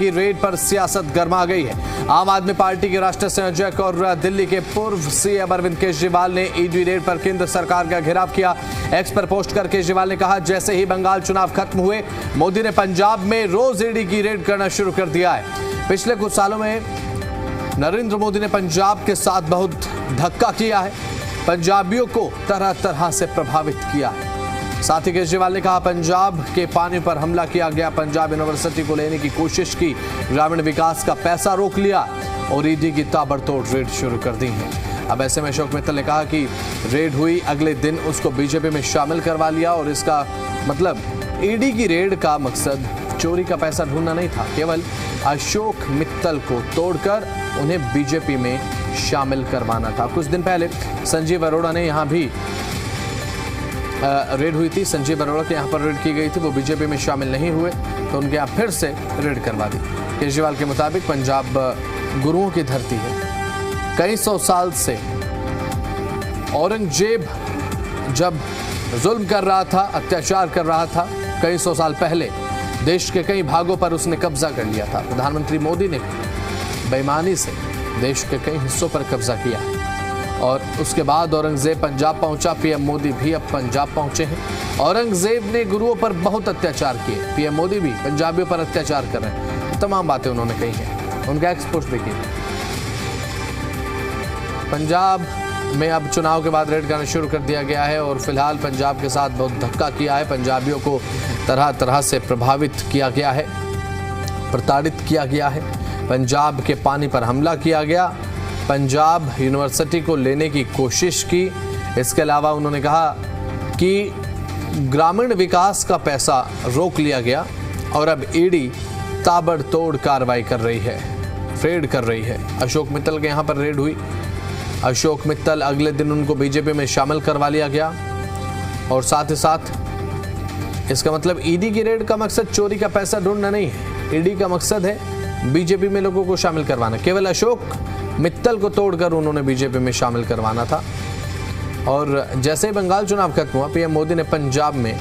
की रेड पर सियासत गर्मा गई है। आम आदमी पार्टी के राष्ट्रीय संयोजक और दिल्ली के पूर्व सीएम अरविंद केजरीवाल ने ईडी रेड पर केंद्र सरकार का घेराव किया। एक्स पर पोस्ट कर केजरीवाल ने कहा, जैसे ही बंगाल चुनाव खत्म हुए मोदी ने पंजाब में रोज ईडी की रेड करना शुरू कर दिया है। पिछले कुछ सालों में नरेंद्र मोदी ने पंजाब के साथ बहुत धक्का किया है, पंजाबियों को तरह तरह से प्रभावित किया है। साथ ही केजरीवाल ने कहा, पंजाब के पानी पर हमला किया गया, पंजाब यूनिवर्सिटी को लेने की कोशिश की, ग्रामीण विकास का पैसा रोक लिया और ईडी की ताबड़तोड़ रेड शुरू कर दी है। अब ऐसे में अशोक मित्तल ने कहा कि रेड हुई, अगले दिन उसको बीजेपी में शामिल करवा लिया और इसका मतलब ईडी की रेड का मकसद चोरी का पैसा ढूंढना नहीं था, केवल अशोक मित्तल को तोड़कर उन्हें बीजेपी में शामिल करवाना था। कुछ दिन पहले संजीव अरोड़ा ने यहाँ भी रेड हुई थी, संजीव अरोड़ा के यहाँ पर रेड की गई थी, वो बीजेपी में शामिल नहीं हुए तो उनके यहाँ फिर से रेड करवा दी। केजरीवाल के मुताबिक पंजाब गुरुओं की धरती है। कई सौ साल से औरंगजेब जब जुल्म कर रहा था, अत्याचार कर रहा था, कई सौ साल पहले देश के कई भागों पर उसने कब्जा कर लिया था। प्रधानमंत्री मोदी ने बेईमानी से देश के कई हिस्सों पर कब्जा किया है और उसके बाद औरंगजेब पंजाब पहुंचा, पीएम मोदी भी अब पंजाब पहुंचे हैं। औरंगजेब ने गुरुओं पर बहुत अत्याचार किए, पीएम मोदी भी पंजाबियों पर अत्याचार कर रहे हैं। तमाम बातें उन्होंने कही हैं। उनका एक्सपोर्ट देखिए। पंजाब में अब चुनाव के बाद रेड करना शुरू कर दिया गया है और फिलहाल पंजाब के साथ बहुत धक्का किया है, पंजाबियों को तरह तरह से प्रभावित किया गया है, प्रताड़ित किया गया है। पंजाब के पानी पर हमला किया गया, पंजाब यूनिवर्सिटी को लेने की कोशिश की। इसके अलावा उन्होंने कहा कि ग्रामीण विकास का पैसा रोक लिया गया और अब ईडी ताबड़तोड़ कार्रवाई कर रही है, रेड कर रही है। अशोक मित्तल के यहाँ पर रेड हुई, अशोक मित्तल अगले दिन उनको बीजेपी में शामिल करवा लिया गया और साथ ही साथ इसका मतलब ईडी की रेड का मकसद चोरी का पैसा ढूंढना नहीं है, ईडी का मकसद है बीजेपी में लोगों को शामिल करवाना। केवल अशोक मित्तल को तोड़कर उन्होंने बीजेपी में शामिल करवाना था। और जैसे ही बंगाल चुनाव खत्म हुआ, पीएम मोदी ने पंजाब में